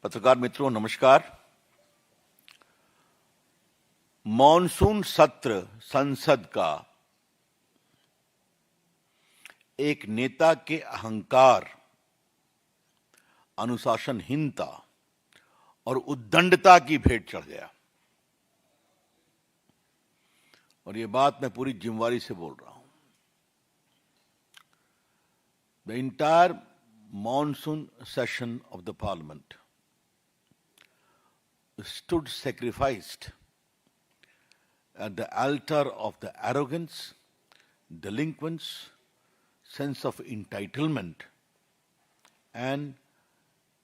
पत्रकार मित्रों नमस्कार। मॉनसून सत्र संसद का एक नेता के अहंकार, अनुशासनहीनता और उद्दंडता की भेंट चढ़ गया। और ये बात मैं पूरी जिम्मेवारी से बोल रहा हूं। The entire monsoon session of the parliament stood sacrificed at the altar of the arrogance, delinquence, sense of entitlement, and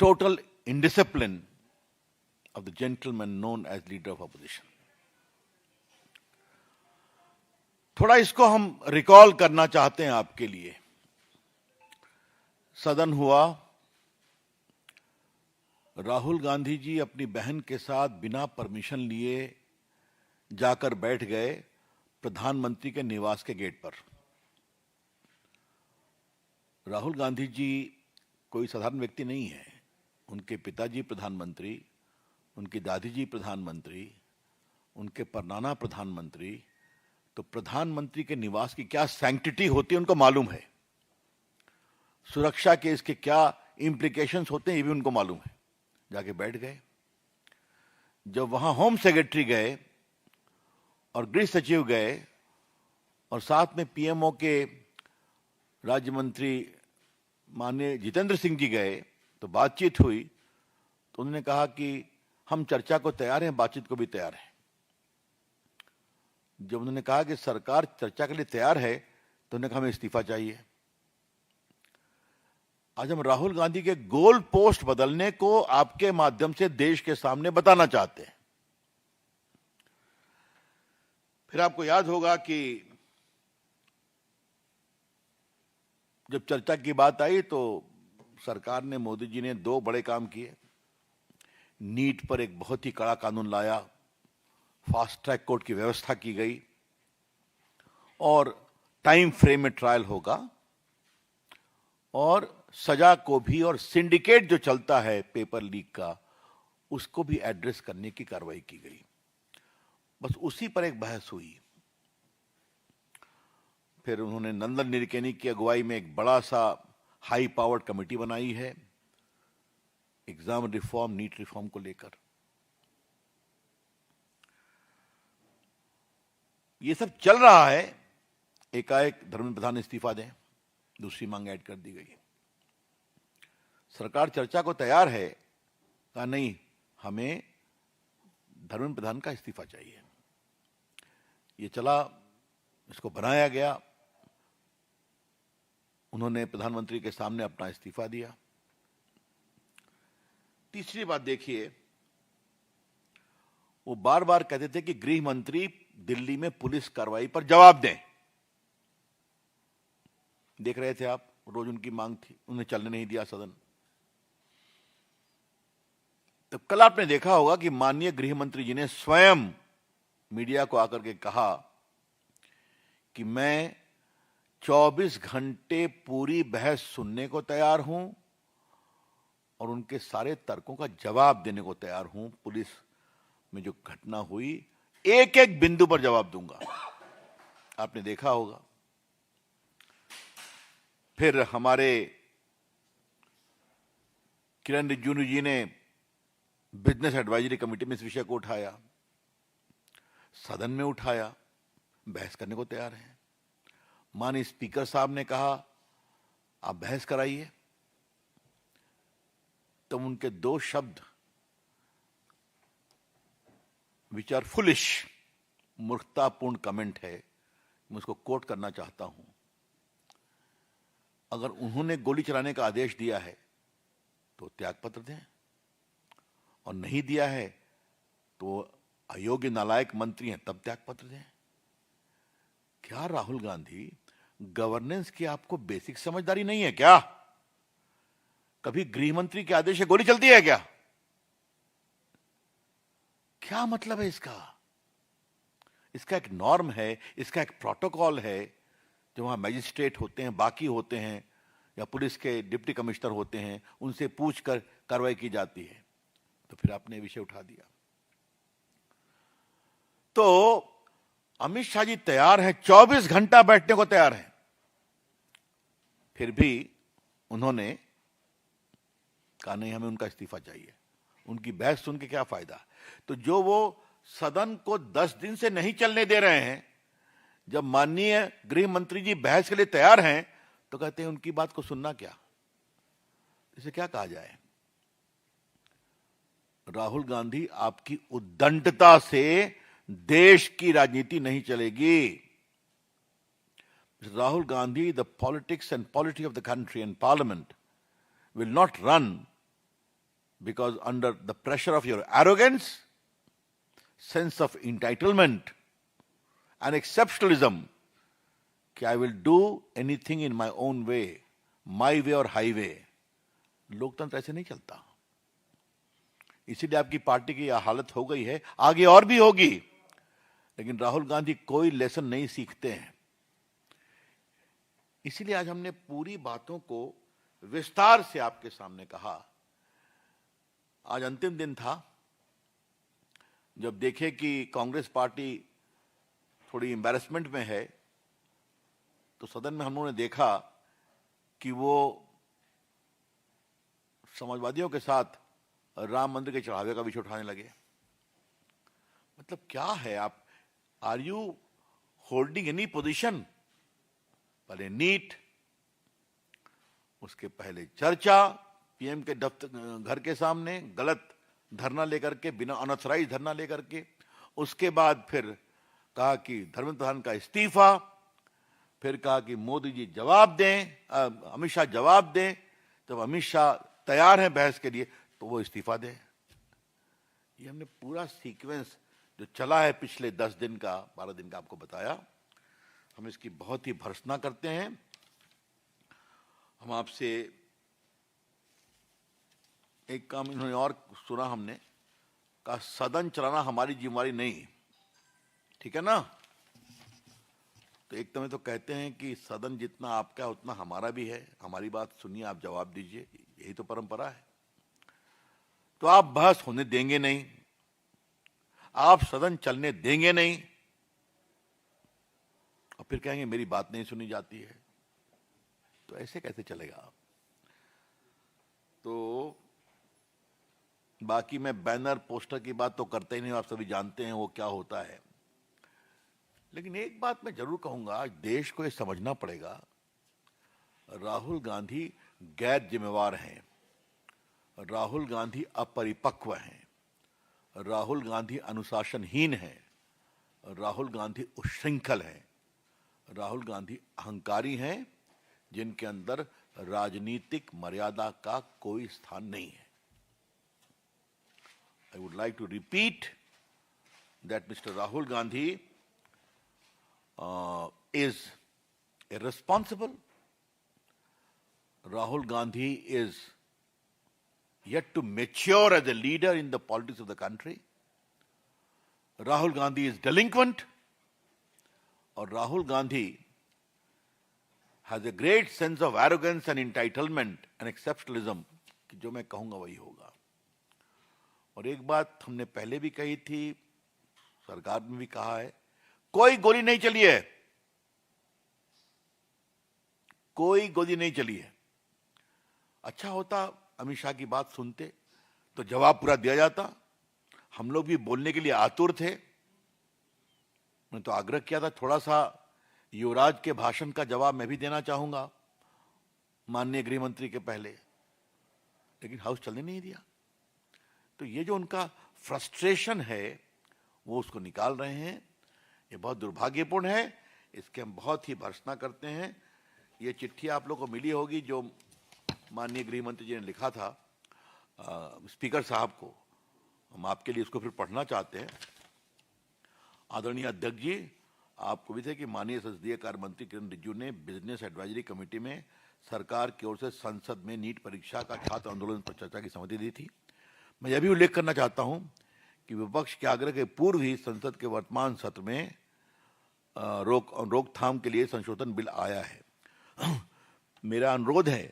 total indiscipline of the gentleman known as leader of opposition. थोड़ा इसको हम रिकॉल करना चाहते हैं आपके लिए। सदन हुआ, राहुल गांधी जी अपनी बहन के साथ बिना परमिशन लिए जाकर बैठ गए प्रधानमंत्री के निवास के गेट पर। राहुल गांधी जी कोई साधारण व्यक्ति नहीं है। उनके पिताजी प्रधानमंत्री, उनकी दादी जी प्रधानमंत्री, उनके परनाना प्रधानमंत्री। तो प्रधानमंत्री के निवास की क्या सैंक्टिटी होती है उनको मालूम है। सुरक्षा के इसके क्या इंप्लीकेशंस होते हैं ये भी उनको मालूम है। जाके बैठ गए। जब वहां होम सेक्रेटरी गए और गृह सचिव गए और साथ में पीएमओ के राज्य मंत्री माननीय जितेंद्र सिंह जी गए तो बातचीत हुई। तो उन्होंने कहा कि हम चर्चा को तैयार हैं, बातचीत को भी तैयार हैं। जब उन्होंने कहा कि सरकार चर्चा के लिए तैयार है तो उन्होंने कहा हमें इस्तीफा चाहिए। आज हम राहुल गांधी के गोल पोस्ट बदलने को आपके माध्यम से देश के सामने बताना चाहते हैं। फिर आपको याद होगा कि जब चर्चा की बात आई तो सरकार ने, मोदी जी ने दो बड़े काम किए। नीट पर एक बहुत ही कड़ा कानून लाया, फास्ट ट्रैक कोर्ट की व्यवस्था की गई और टाइम फ्रेम में ट्रायल होगा और सजा को भी, और सिंडिकेट जो चलता है पेपर लीक का उसको भी एड्रेस करने की कार्रवाई की गई। बस उसी पर एक बहस हुई। फिर उन्होंने नंदन निलेकनी की अगुवाई में एक बड़ा सा हाई पावर्ड कमेटी बनाई है एग्जाम रिफॉर्म, नीट रिफॉर्म को लेकर। ये सब चल रहा है। एकाएक धर्मेंद्र प्रधान इस्तीफा दें, दूसरी मांग ऐड कर दी गई। सरकार चर्चा को तैयार है, कहा नहीं, हमें धर्मेंद्र प्रधान का इस्तीफा चाहिए। ये चला, इसको बनाया गया। उन्होंने प्रधानमंत्री के सामने अपना इस्तीफा दिया। तीसरी बात देखिए, वो बार बार कहते थे कि गृह मंत्री दिल्ली में पुलिस कार्रवाई पर जवाब दें। देख रहे थे आप, रोज उनकी मांग थी, उन्हें चलने नहीं दिया सदन। तो कल आपने देखा होगा कि माननीय गृह मंत्री जी ने स्वयं मीडिया को आकर के कहा कि मैं 24 घंटे पूरी बहस सुनने को तैयार हूं और उनके सारे तर्कों का जवाब देने को तैयार हूं। पुलिस में जो घटना हुई, एक एक बिंदु पर जवाब दूंगा। आपने देखा होगा। फिर हमारे किरण रिजिजू जी ने बिजनेस एडवाइजरी कमेटी में इस विषय को उठाया, सदन में उठाया, बहस करने को तैयार हैं। माननीय स्पीकर साहब ने कहा आप बहस कराइए। तब उनके दो शब्द, विच आर फुलिश, मूर्खतापूर्ण कमेंट है, मैं उसको कोट करना चाहता हूं। अगर उन्होंने गोली चलाने का आदेश दिया है तो त्यागपत्र दें, और नहीं दिया है तो अयोग्य नालायक मंत्री हैं तब त्यागपत्र दें। क्या राहुल गांधी, गवर्नेंस की आपको बेसिक समझदारी नहीं है क्या? कभी गृह मंत्री के आदेश से गोली चलती है क्या? क्या मतलब है इसका? इसका एक नॉर्म है, इसका एक प्रोटोकॉल है। जो वहां मैजिस्ट्रेट होते हैं, बाकी होते हैं, या पुलिस के डिप्टी कमिश्नर होते हैं, उनसे पूछकर कार्रवाई की जाती है। तो फिर आपने ये विषय उठा दिया। तो अमित शाह जी तैयार हैं, 24 घंटा बैठने को तैयार हैं, फिर भी उन्होंने कहा नहीं, हमें उनका इस्तीफा चाहिए। उनकी बहस सुन के क्या फायदा। तो जो वो सदन को 10 दिन से नहीं चलने दे रहे हैं, जब माननीय गृह मंत्री जी बहस के लिए तैयार हैं, तो कहते हैं उनकी बात को सुनना क्या। इसे क्या कहा जाए। राहुल गांधी, आपकी उद्दंडता से देश की राजनीति नहीं चलेगी। Rahul Gandhi, the politics and polity of the country and parliament will not run because under the pressure of your arrogance, sense of entitlement and exceptionalism, कि I will do anything in my own way, my way or highway। लोकतंत्र ऐसे नहीं चलता। इसीलिए आपकी party की यह हालत हो गई है, आगे और भी होगी। लेकिन राहुल गांधी कोई लेसन नहीं सीखते हैं। इसीलिए आज हमने पूरी बातों को विस्तार से आपके सामने कहा। आज अंतिम दिन था, जब देखे कि कांग्रेस पार्टी थोड़ी एम्बैरेसमेंट में है, तो सदन में हम लोगों ने देखा कि वो समाजवादियों के साथ राम मंदिर के चढ़ावे का विषय उठाने लगे। मतलब क्या है आप, are you holding any position? पहले नीट, उसके पहले चर्चा पीएम के दफ्तर घर के सामने गलत धरना लेकर के, बिना अनऑथराइज धरना लेकर के, उसके बाद फिर कहा कि धर्मेंद्र प्रधान का इस्तीफा, फिर कहा कि मोदी जी जवाब दें, अमित शाह जवाब दें। जब अमित शाह तैयार हैं बहस के लिए तो वो इस्तीफा दें। ये हमने पूरा सीक्वेंस जो चला है पिछले 10 दिन का, 12 दिन का आपको बताया। हम इसकी बहुत ही भर्त्सना करते हैं। हम आपसे एक काम इन्होंने और सुना, हमने कहा सदन चलाना हमारी जिम्मेवारी नहीं, ठीक है ना। तो एक समय तो कहते हैं कि सदन जितना आपका है उतना हमारा भी है, हमारी बात सुनिए, आप जवाब दीजिए, यही तो परंपरा है। तो आप बहस होने देंगे नहीं, आप सदन चलने देंगे नहीं, और फिर कहेंगे मेरी बात नहीं सुनी जाती है। तो ऐसे कैसे चलेगा। तो बाकी मैं बैनर पोस्टर की बात तो करते ही नहीं, आप सभी जानते हैं वो क्या होता है। लेकिन एक बात मैं जरूर कहूंगा, देश को ये समझना पड़ेगा, राहुल गांधी गैर जिम्मेवार हैं, राहुल गांधी अपरिपक्व हैं, राहुल गांधी अनुशासनहीन हैं, राहुल गांधी उच्छृंखल हैं, राहुल गांधी अहंकारी हैं, जिनके अंदर राजनीतिक मर्यादा का कोई स्थान नहीं है। I would like to repeat that Mr. Rahul Gandhi is irresponsible. Rahul Gandhi is yet to mature as a leader in the politics of the country. Rahul Gandhi is delinquent, or Rahul Gandhi has a great sense of arrogance and entitlement and exceptionalism, कि जो मैं कहूंगा वही होगा। और एक बात हमने पहले भी कही थी, सरकार में भी कहा है, कोई गोली नहीं चली है, कोई गोली नहीं चली है। अच्छा होता अमित शाह की बात सुनते तो जवाब पूरा दिया जाता। हम लोग भी बोलने के लिए आतुर थे। मैंने तो आग्रह किया था थोड़ा सा युवराज के भाषण का जवाब मैं भी देना चाहूंगा माननीय गृह मंत्री के पहले, लेकिन हाउस चलने नहीं दिया। तो ये जो उनका फ्रस्ट्रेशन है वो उसको निकाल रहे हैं, ये बहुत दुर्भाग्यपूर्ण है। इसके हम बहुत ही भर्त्सना करते हैं। ये चिट्ठी आप लोग को मिली होगी जो माननीय गृह मंत्री जी ने लिखा था स्पीकर साहब को, हम आपके लिए इसको फिर पढ़ना चाहते हैं। आदरणीय अध्यक्ष जी, आपको भी थे कि माननीय संसदीय कार्य मंत्री किरण रिजिजू ने बिजनेस एडवाइजरी कमेटी में सरकार की ओर से संसद में नीट परीक्षा का छात्र आंदोलन पर चर्चा की सहमति दी थी। मैं यह भी उल्लेख करना चाहता हूं कि विपक्ष के आग्रह के पूर्व ही संसद के वर्तमान सत्र में रोकथाम के लिए संशोधन बिल आया है। मेरा अनुरोध है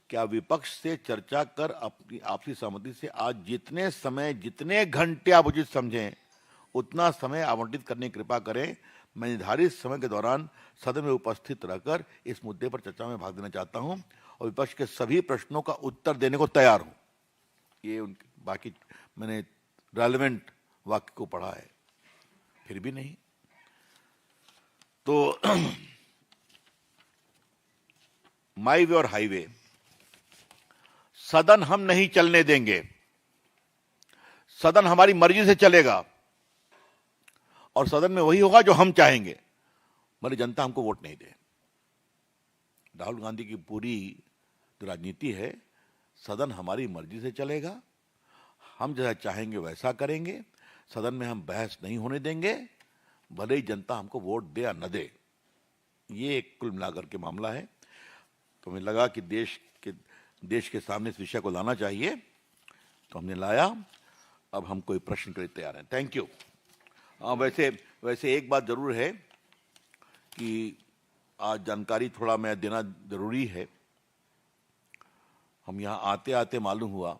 क्या विपक्ष से चर्चा कर अपनी आपसी सहमति से आज जितने समय, जितने घंटे आप उचित समझें उतना समय आवंटित करने की कृपा करें। मैं निर्धारित समय के दौरान सदन में उपस्थित रहकर इस मुद्दे पर चर्चा में भाग लेना चाहता हूं और विपक्ष के सभी प्रश्नों का उत्तर देने को तैयार हूं। ये उनके बाकी मैंने रेलेवेंट वाक्य को पढ़ा है, फिर भी नहीं। तो माई वे और हाईवे, सदन हम नहीं चलने देंगे। सदन हमारी मर्जी से चलेगा और सदन में वही होगा जो हम चाहेंगे, मगर जनता हमको वोट नहीं दे। राहुल गांधी की पूरी जो राजनीति है, सदन हमारी मर्जी से चलेगा, हम जैसा चाहेंगे वैसा करेंगे, सदन में हम बहस नहीं होने देंगे, भले ही जनता हमको वोट दे या न दे। ये एक कुल मिलाकर के मामला है। तो मुझे लगा कि देश के सामने इस विषय को लाना चाहिए, तो हमने लाया। अब हम कोई प्रश्न के लिए तैयार हैं। Thank you. वैसे एक बात जरूर है कि आज जानकारी थोड़ा मैं देना जरूरी है। हम यहाँ आते आते मालूम हुआ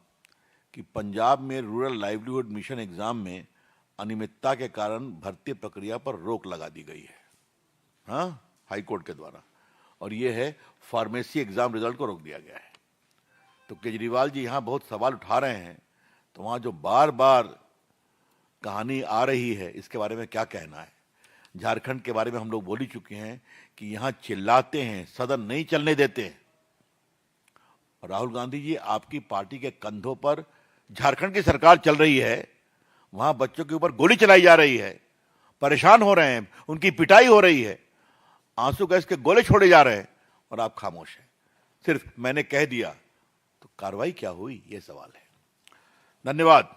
कि पंजाब में रूरल लाइवलीहुड मिशन एग्जाम में अनियमितता के कारण भर्ती प्रक्रिया पर रोक लगा दी गई है, हाँ, हाई कोर्ट के द्वारा। और ये है फार्मेसी एग्जाम रिजल्ट को रोक दिया गया है। तो केजरीवाल जी यहाँ बहुत सवाल उठा रहे हैं, तो वहाँ जो बार बार कहानी आ रही है, इसके बारे में क्या कहना है? झारखंड के बारे में हम लोग बोल ही चुके हैं कि यहाँ चिल्लाते हैं, सदन नहीं चलने देते हैं। और राहुल गांधी जी, आपकी पार्टी के कंधों पर झारखंड की सरकार चल रही है, वहां बच्चों के ऊपर गोली चलाई जा रही है, परेशान हो रहे हैं, उनकी पिटाई हो रही है, आंसू गैस के गोले छोड़े जा रहे हैं, और आप खामोश हैं। सिर्फ मैंने कह दिया तो कार्रवाई क्या हुई, ये सवाल है। धन्यवाद।